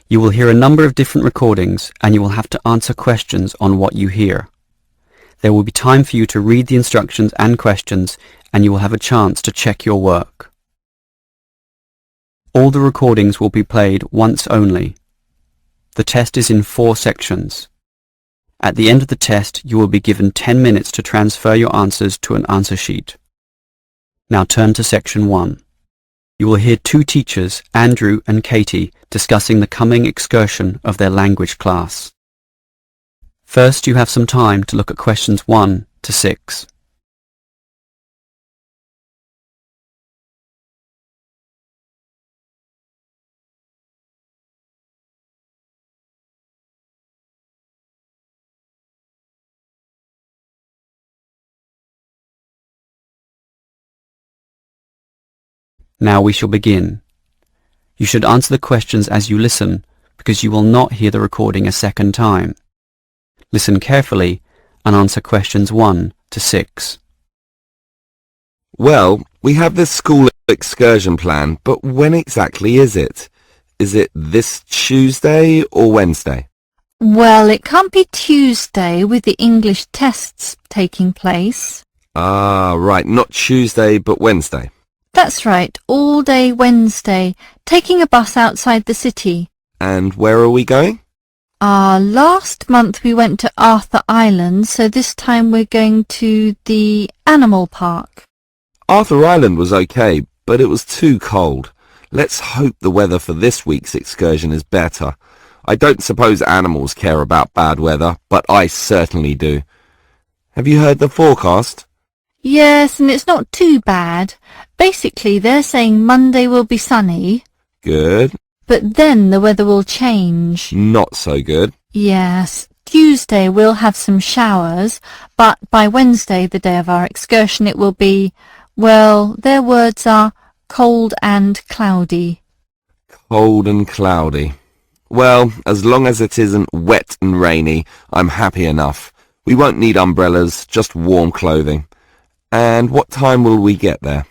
You will hear a number of different recordings and you will have to answer questions on what you hear. There will be time for you to read the instructions and questions and you will have a chance to check your work. All the recordings will be played once only. The test is in 4 sections. At the end of the test, you will be given 10 minutes to transfer your answers to an answer sheet. Now turn to section 1. You will hear 2 teachers, Andrew and Katie, discussing the coming excursion of their language class. First, you have some time to look at questions 1 to 6. Now we shall begin. You should answer the questions as you listen, because you will not hear the recording a second time. Listen carefully and answer questions 1 to 6. Well, we have this school excursion plan, but when exactly is it? Is it this Tuesday or Wednesday? Well, it can't be Tuesday with the English tests taking place. Ah, right, not Tuesday but Wednesday. That's right, all day Wednesday, taking a bus outside the city. And where are we going? Last month we went to Arthur Island, so this time we're going to the animal park. Arthur Island was okay, but it was too cold. Let's hope the weather for this week's excursion is better. I don't suppose animals care about bad weather, but I certainly do. Have you heard the forecast? Yes, and it's not too bad. Basically, they're saying Monday will be sunny. Good. But then the weather will change. Not so good. Yes, Tuesday we'll have some showers, but by Wednesday, the day of our excursion, it will be, well, their words are cold and cloudy. Cold and cloudy. Well, as long as it isn't wet and rainy, I'm happy enough. We won't need umbrellas, just warm clothing. And what time will we get there?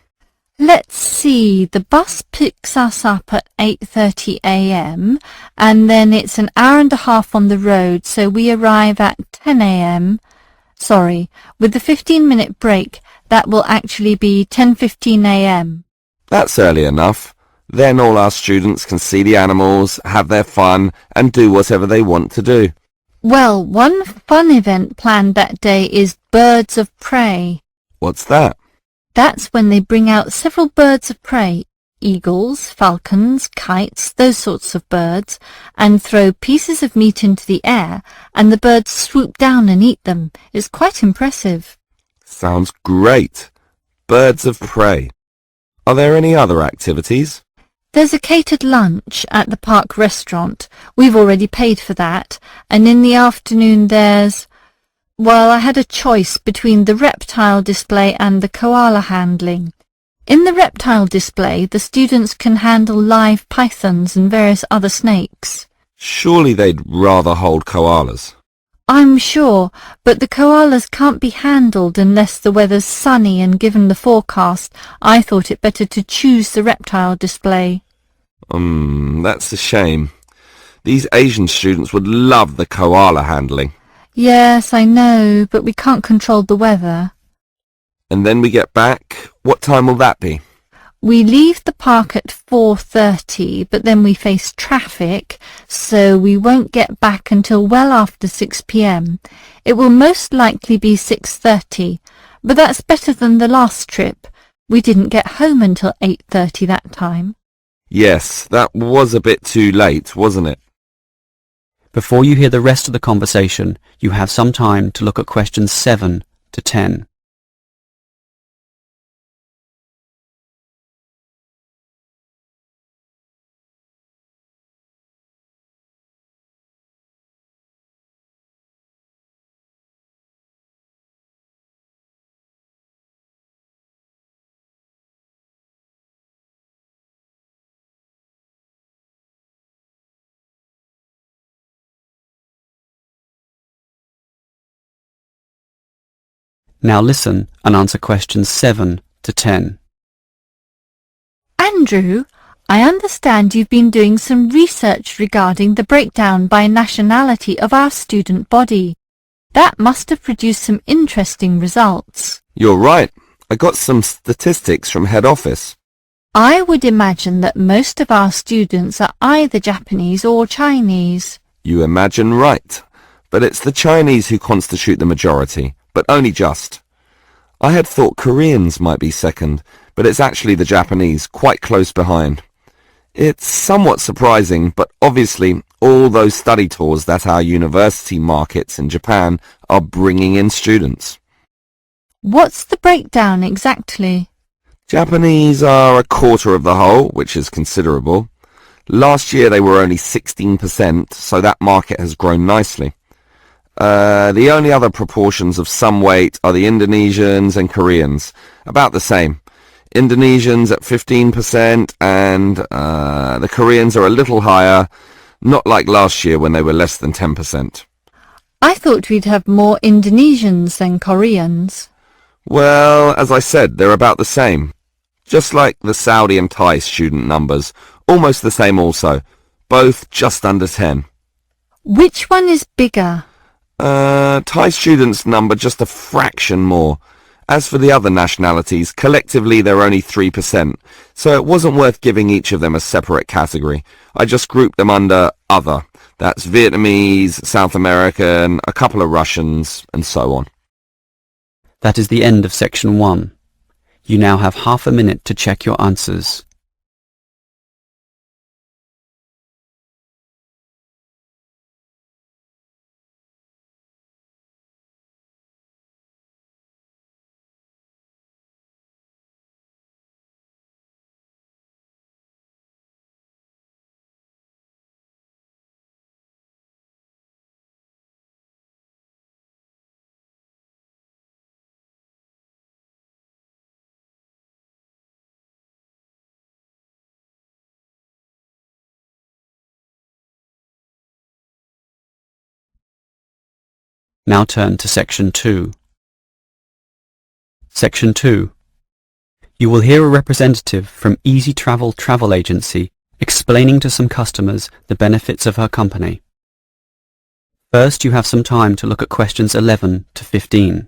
Let's see, the bus picks us up at 8:30 a.m. and then it's an hour and a half on the road, so we arrive at 10 a.m. Sorry, with the 15-minute break, that will actually be 10:15 a.m. That's early enough. Then all our students can see the animals, have their fun, and do whatever they want to do. Well, one fun event planned that day is Birds of Prey. What's that? That's when they bring out several birds of prey, eagles, falcons, kites, those sorts of birds, and throw pieces of meat into the air, and the birds swoop down and eat them. It's quite impressive. Sounds great. Birds of prey. Are there any other activities? There's a catered lunch at the park restaurant. We've already paid for that. And in the afternoon there's... Well, I had a choice between the reptile display and the koala handling. In the reptile display, the students can handle live pythons and various other snakes. Surely they'd rather hold koalas. I'm sure, but the koalas can't be handled unless the weather's sunny, and given the forecast, I thought it better to choose the reptile display. That's a shame. These Asian students would love the koala handling. Yes, I know, but we can't control the weather. And then we get back. What time will that be? We leave the park at 4:30, but then we face traffic, so we won't get back until well after 6 p.m. It will most likely be 6:30, but that's better than the last trip. We didn't get home until 8:30 that time. Yes, that was a bit too late, wasn't it? Before you hear the rest of the conversation, you have some time to look at questions 7 to 10. Now listen and answer questions 7 to 10. Andrew, I understand you've been doing some research regarding the breakdown by nationality of our student body. That must have produced some interesting results. You're right. I got some statistics from head office. I would imagine that most of our students are either Japanese or Chinese. You imagine right. But it's the Chinese who constitute the majority, but only just. I had thought Koreans might be second, but it's actually the Japanese, quite close behind. It's somewhat surprising, but obviously all those study tours that our university markets in Japan are bringing in students. What's the breakdown exactly? Japanese are a quarter of the whole, which is considerable. Last year they were only 16%, so that market has grown nicely. The only other proportions of some weight are the Indonesians and Koreans, about the same. Indonesians at 15% and the Koreans are a little higher, not like last year when they were less than 10%. I thought we'd have more Indonesians than Koreans. Well, as I said, they're about the same. Just like the Saudi and Thai student numbers, almost the same also, both just under 10. Which one is bigger? Thai students number just a fraction more. As for the other nationalities, collectively they're only 3%, so it wasn't worth giving each of them a separate category. I just grouped them under other. That's Vietnamese, South American, a couple of Russians, and so on. That is the end of section 1. You now have half a minute to check your answers. Now turn to section 2. Section 2. You will hear a representative from Easy Travel Travel Agency explaining to some customers the benefits of her company. First, you have some time to look at questions 11 to 15.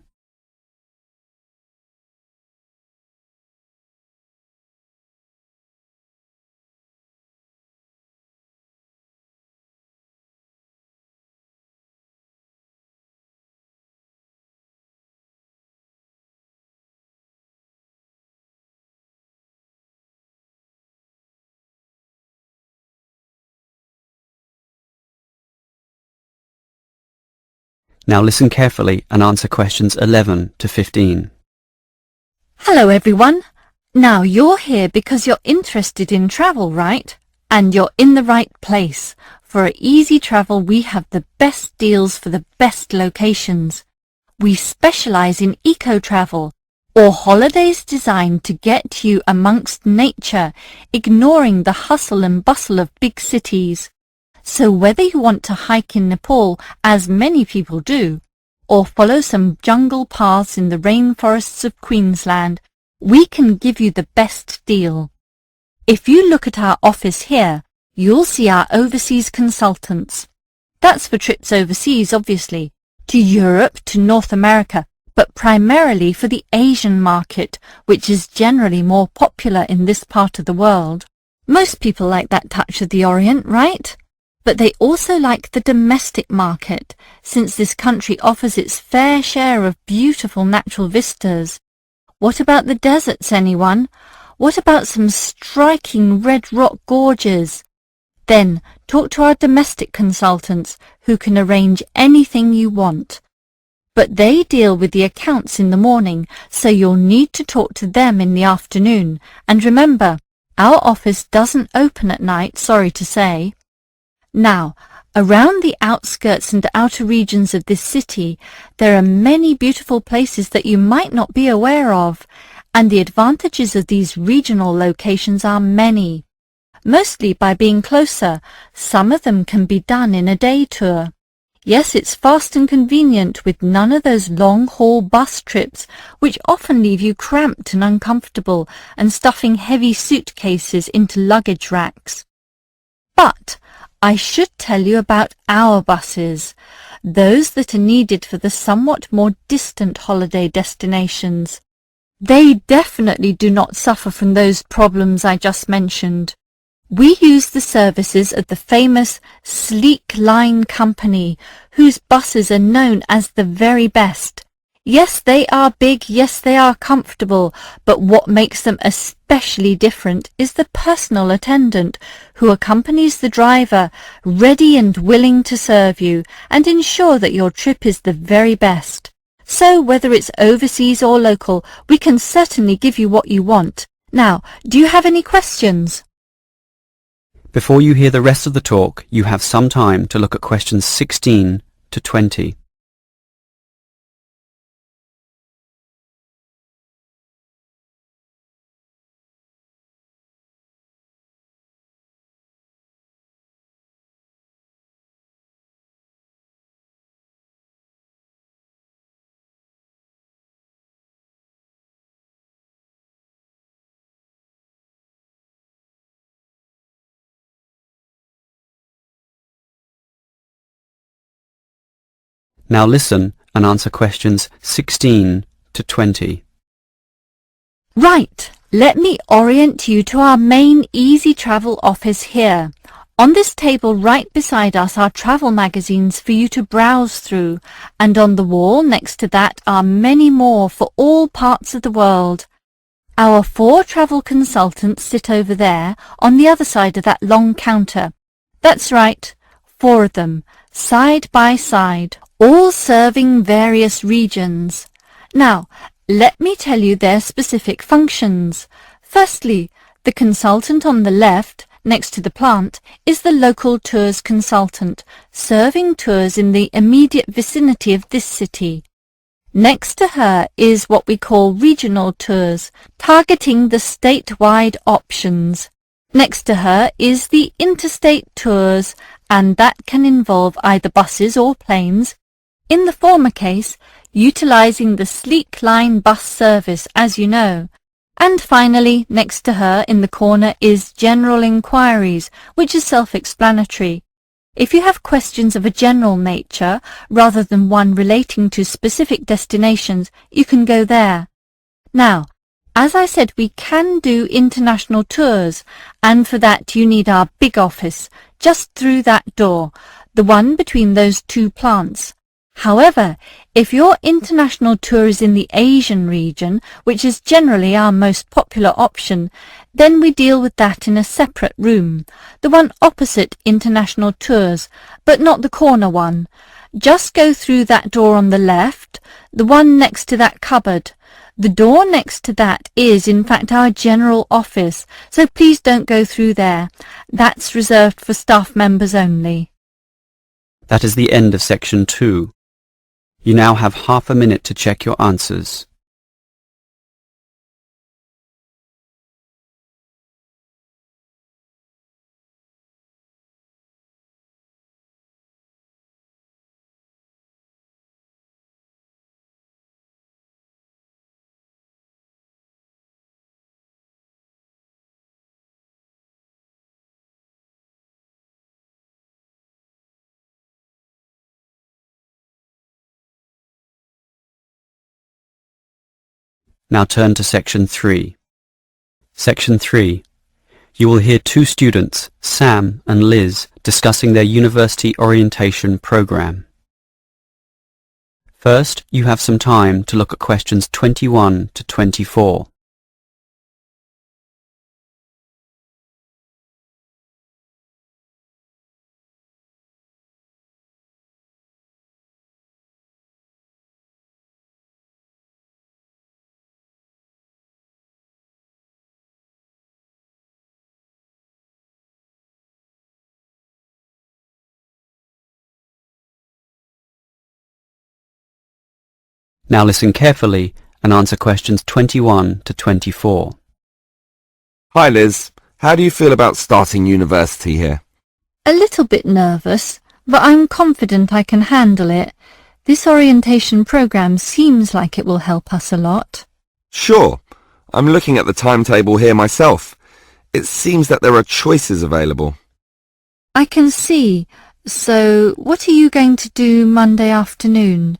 Now listen carefully and answer questions 11 to 15. Hello everyone. Now you're here because you're interested in travel, right? And you're in the right place. For Easy Travel we have the best deals for the best locations. We specialize in eco-travel, or holidays designed to get you amongst nature, ignoring the hustle and bustle of big cities. So whether you want to hike in Nepal, as many people do, or follow some jungle paths in the rainforests of Queensland, we can give you the best deal. If you look at our office here, you'll see our overseas consultants. That's for trips overseas, obviously, to Europe, to North America, but primarily for the Asian market, which is generally more popular in this part of the world. Most people like that touch of the Orient, right? But they also like the domestic market, since this country offers its fair share of beautiful natural vistas. What about the deserts, anyone? What about some striking red rock gorges? Then talk to our domestic consultants, who can arrange anything you want. But they deal with the accounts in the morning, so you'll need to talk to them in the afternoon. And remember, our office doesn't open at night, sorry to say. Now, around the outskirts and outer regions of this city, there are many beautiful places that you might not be aware of, and the advantages of these regional locations are many. Mostly by being closer, some of them can be done in a day tour. Yes, it's fast and convenient with none of those long-haul bus trips which often leave you cramped and uncomfortable and stuffing heavy suitcases into luggage racks. But I should tell you about our buses, those that are needed for the somewhat more distant holiday destinations. They definitely do not suffer from those problems I just mentioned. We use the services of the famous Sleek Line Company, whose buses are known as the very best. Yes, they are big, yes, they are comfortable, but what makes them especially different is the personal attendant who accompanies the driver, ready and willing to serve you and ensure that your trip is the very best. So whether it's overseas or local, we can certainly give you what you want. Now, do you have any questions? Before you hear the rest of the talk, you have some time to look at questions 16 to 20. Now listen and answer questions 16 to 20. Right, let me orient you to our main Easy Travel office here. On this table right beside us are travel magazines for you to browse through, and on the wall next to that are many more for all parts of the world. Our 4 travel consultants sit over there on the other side of that long counter. That's right, 4 of them, side by side, all serving various regions. Now, let me tell you their specific functions. Firstly, the consultant on the left, next to the plant, is the local tours consultant, serving tours in the immediate vicinity of this city. Next to her is what we call regional tours, targeting the statewide options. Next to her is the interstate tours, and that can involve either buses or planes. In the former case, utilizing the Sleek Line bus service, as you know. And finally, next to her in the corner is General Inquiries, which is self-explanatory. If you have questions of a general nature, rather than one relating to specific destinations, you can go there. Now, as I said, we can do international tours, and for that you need our big office, just through that door, the one between those 2 plants. However, if your international tour is in the Asian region, which is generally our most popular option, then we deal with that in a separate room, the one opposite international tours, but not the corner one. Just go through that door on the left, the one next to that cupboard. The door next to that is, in fact, our general office, so please don't go through there. That's reserved for staff members only. That is the end of section 2. You now have half a minute to check your answers. Now turn to section 3. Section 3. You will hear 2 students, Sam and Liz, discussing their university orientation program. First, you have some time to look at questions 21 to 24. Now listen carefully and answer questions 21 to 24. Hi Liz, how do you feel about starting university here? A little bit nervous, but I'm confident I can handle it. This orientation program seems like it will help us a lot. Sure. I'm looking at the timetable here myself. It seems that there are choices available. I can see. So, what are you going to do Monday afternoon?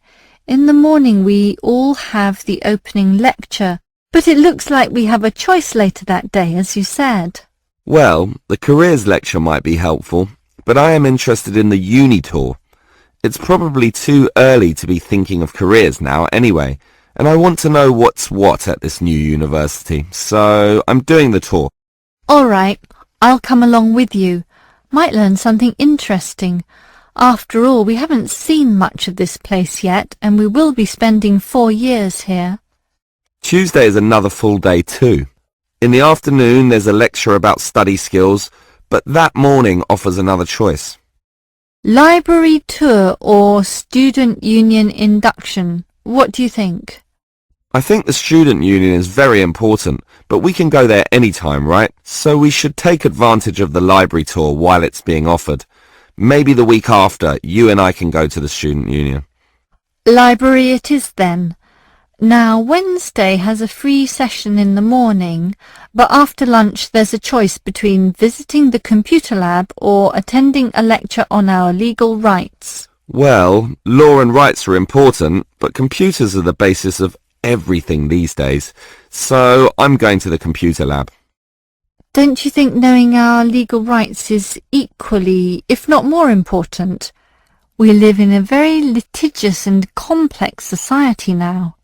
In the morning we all have the opening lecture, but it looks like we have a choice later that day, as you said. Well, the careers lecture might be helpful, but I am interested in the uni tour. It's probably too early to be thinking of careers now anyway, and I want to know what's what at this new university, so I'm doing the tour. All right, I'll come along with you. Might learn something interesting. After all, we haven't seen much of this place yet, and we will be spending 4 years here. Tuesday is another full day too. In the afternoon there's a lecture about study skills, but that morning offers another choice. Library tour or student union induction? What do you think? I think the student union is very important, but we can go there any time, right? So we should take advantage of the library tour while it's being offered. Maybe the week after, you and I can go to the student union. Library it is then. Now, Wednesday has a free session in the morning, but after lunch there's a choice between visiting the computer lab or attending a lecture on our legal rights. Well, law and rights are important, but computers are the basis of everything these days, so I'm going to the computer lab. Don't you think knowing our legal rights is equally, if not more important? We live in a very litigious and complex society now.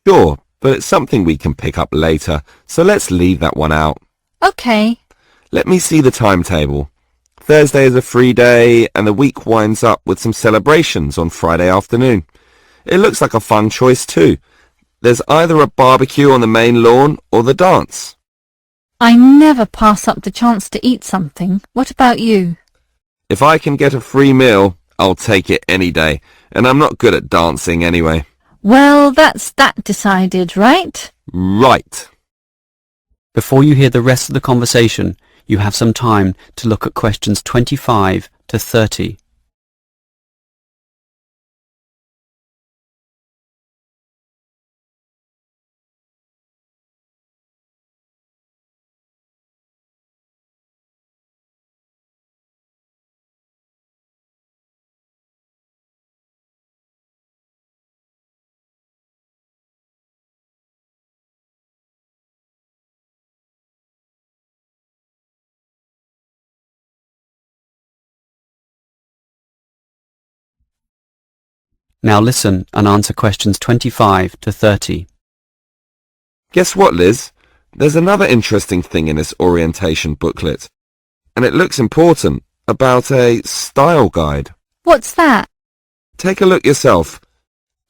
Sure, but it's something we can pick up later, so let's leave that one out. Okay. Let me see the timetable. Thursday is a free day, and the week winds up with some celebrations on Friday afternoon. It looks like a fun choice too. There's either a barbecue on the main lawn or the dance. I never pass up the chance to eat something. What about you? If I can get a free meal, I'll take it any day, and I'm not good at dancing anyway. Well, that's that decided, right? Right. Before you hear the rest of the conversation, you have some time to look at questions 25 to 30. Now listen and answer questions 25 to 30. Guess what, Liz? There's another interesting thing in this orientation booklet, and it looks important, about a style guide. What's that? Take a look yourself.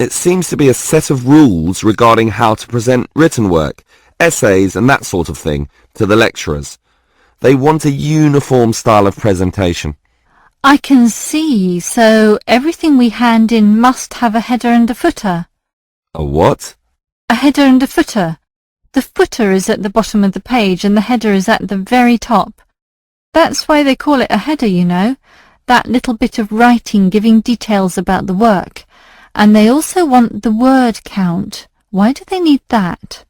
It seems to be a set of rules regarding how to present written work, essays and that sort of thing to the lecturers. They want a uniform style of presentation. I can see, so everything we hand in must have a header and a footer. A what? A header and a footer. The footer is at the bottom of the page and the header is at the very top. That's why they call it a header, you know, that little bit of writing giving details about the work. And they also want the word count. Why do they need that?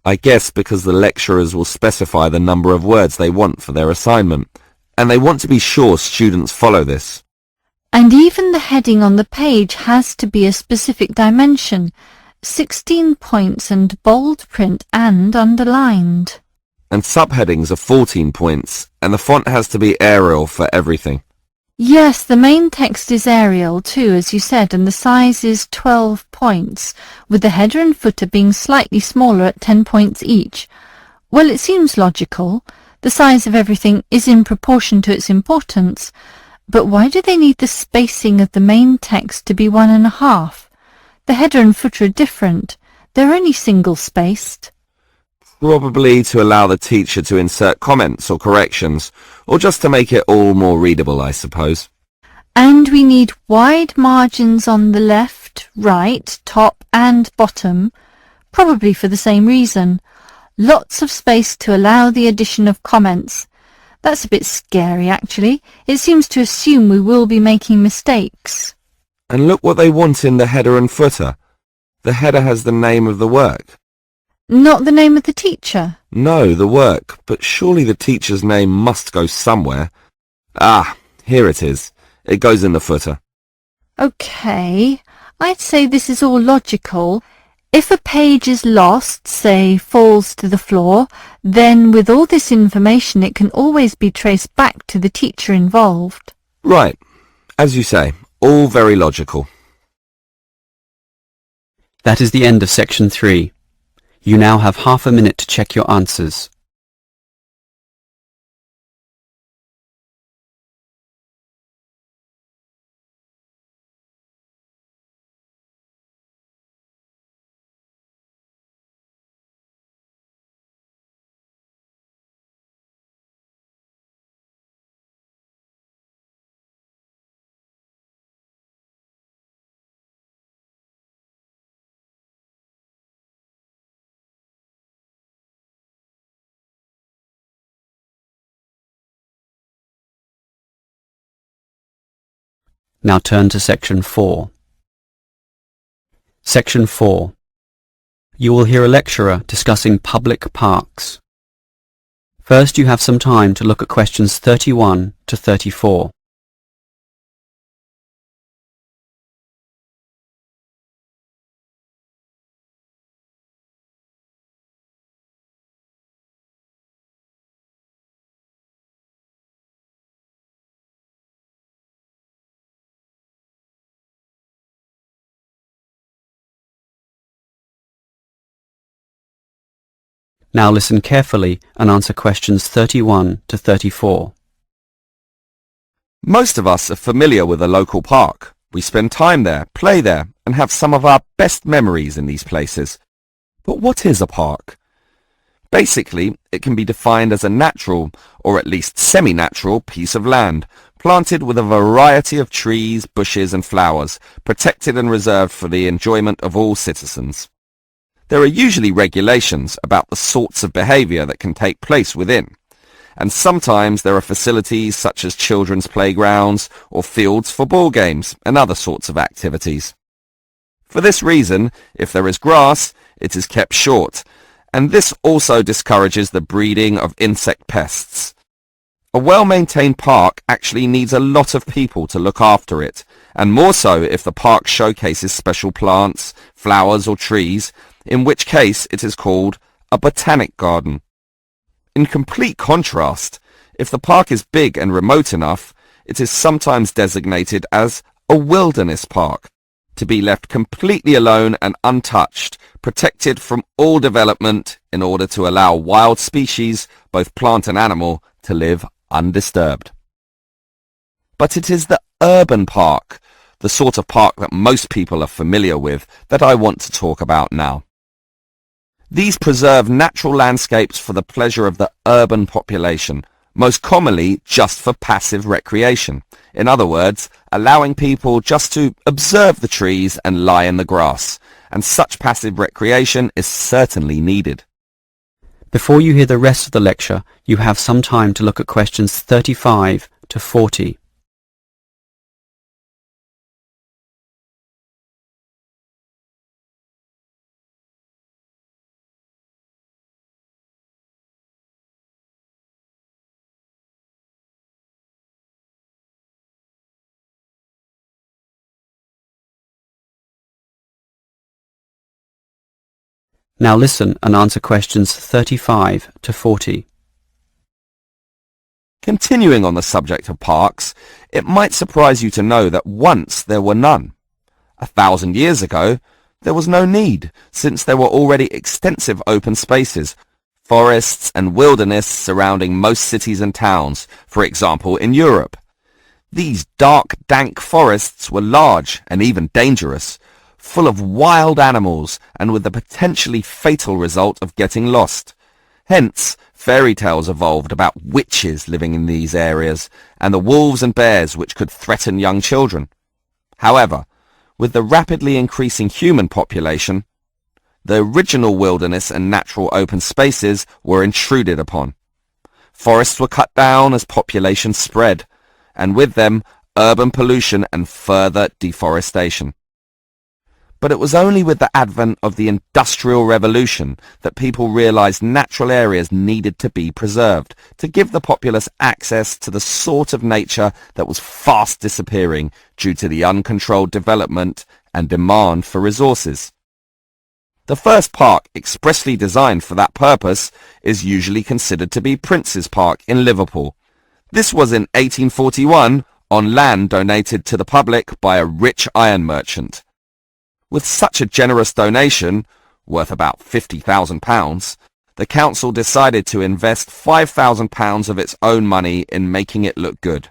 I guess because the lecturers will specify the number of words they want for their assignment, and they want to be sure students follow this. And even the heading on the page has to be a specific dimension, 16 points and bold print and underlined. And subheadings are 14 points, and the font has to be Arial for everything. Yes, the main text is Arial too, as you said, and the size is 12 points, with the header and footer being slightly smaller at 10 points each. Well, it seems logical. The size of everything is in proportion to its importance, but why do they need the spacing of the main text to be 1.5? The header and footer are different. They're only single-spaced. Probably to allow the teacher to insert comments or corrections, or just to make it all more readable, I suppose. And we need wide margins on the left, right, top and bottom, probably for the same reason. Lots of space to allow the addition of comments. That's a bit scary, actually. It seems to assume we will be making mistakes. And look what they want in the header and footer. The header has the name of the work. Not the name of the teacher. No, the work, but surely the teacher's name must go somewhere. Ah, here it is. It goes in the footer. OK, I'd say this is all logical. If a page is lost, say falls to the floor, then with all this information it can always be traced back to the teacher involved. Right. As you say, all very logical. That is the end of section 3. You now have half a minute to check your answers. Now turn to section 4. Section 4. You will hear a lecturer discussing public parks. First, you have some time to look at questions 31 to 34. Now listen carefully and answer questions 31 to 34. Most of us are familiar with a local park. We spend time there, play there, and have some of our best memories in these places. But what is a park? Basically, it can be defined as a natural, or at least semi-natural, piece of land, planted with a variety of trees, bushes and flowers, protected and reserved for the enjoyment of all citizens. There are usually regulations about the sorts of behaviour that can take place within, and sometimes there are facilities such as children's playgrounds or fields for ball games and other sorts of activities. For this reason, if there is grass, it is kept short, and this also discourages the breeding of insect pests. A well-maintained park actually needs a lot of people to look after it, and more so if the park showcases special plants, flowers or trees, in which case it is called a botanic garden. In complete contrast, if the park is big and remote enough, it is sometimes designated as a wilderness park, to be left completely alone and untouched, protected from all development in order to allow wild species, both plant and animal, to live undisturbed. But it is the urban park, the sort of park that most people are familiar with, that I want to talk about now. These preserve natural landscapes for the pleasure of the urban population, most commonly just for passive recreation. In other words, allowing people just to observe the trees and lie in the grass, and such passive recreation is certainly needed. Before you hear the rest of the lecture, you have some time to look at questions 35 to 40. Now listen and answer questions 35 to 40. Continuing on the subject of parks, it might surprise you to know that once there were none. 1,000 years ago, there was no need, since there were already extensive open spaces, forests and wilderness surrounding most cities and towns, for example in Europe. These dark, dank forests were large and even dangerous, full of wild animals and with the potentially fatal result of getting lost. Hence, fairy tales evolved about witches living in these areas and the wolves and bears which could threaten young children. However, with the rapidly increasing human population, the original wilderness and natural open spaces were intruded upon. Forests were cut down as population spread, and with them, urban pollution and further deforestation. But it was only with the advent of the Industrial Revolution that people realized natural areas needed to be preserved to give the populace access to the sort of nature that was fast disappearing due to the uncontrolled development and demand for resources. The first park expressly designed for that purpose is usually considered to be Prince's Park in Liverpool. This was in 1841 on land donated to the public by a rich iron merchant. With such a generous donation, worth about £50,000, the council decided to invest £5,000 of its own money in making it look good.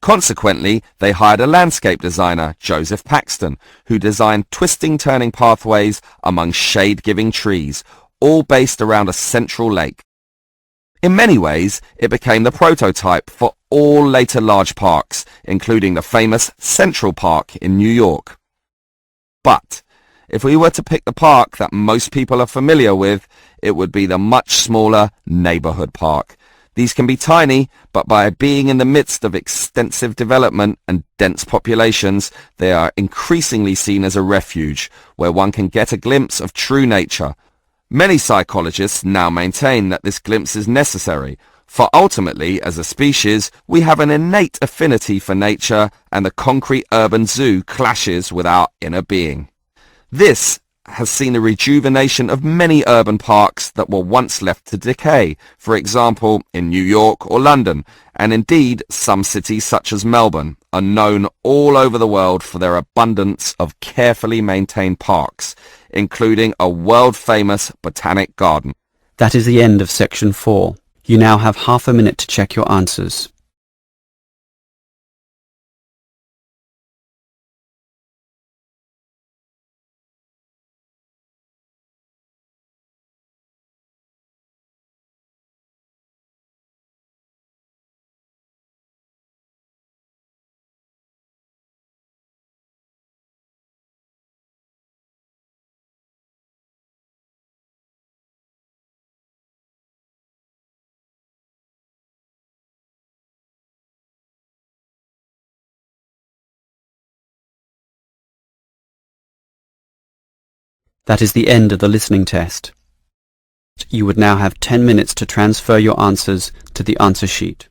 Consequently, they hired a landscape designer, Joseph Paxton, who designed twisting turning pathways among shade-giving trees, all based around a central lake. In many ways, it became the prototype for all later large parks, including the famous Central Park in New York. But if we were to pick the park that most people are familiar with, it would be the much smaller neighborhood park. These can be tiny, but by being in the midst of extensive development and dense populations, they are increasingly seen as a refuge where one can get a glimpse of true nature. Many psychologists now maintain that this glimpse is necessary, for ultimately, as a species, we have an innate affinity for nature, and the concrete urban zoo clashes with our inner being. This has seen a rejuvenation of many urban parks that were once left to decay, for example, in New York or London, and indeed some cities such as Melbourne are known all over the world for their abundance of carefully maintained parks, including a world-famous botanic garden. That is the end of section 4. You now have half a minute to check your answers. That is the end of the listening test. You would now have 10 minutes to transfer your answers to the answer sheet.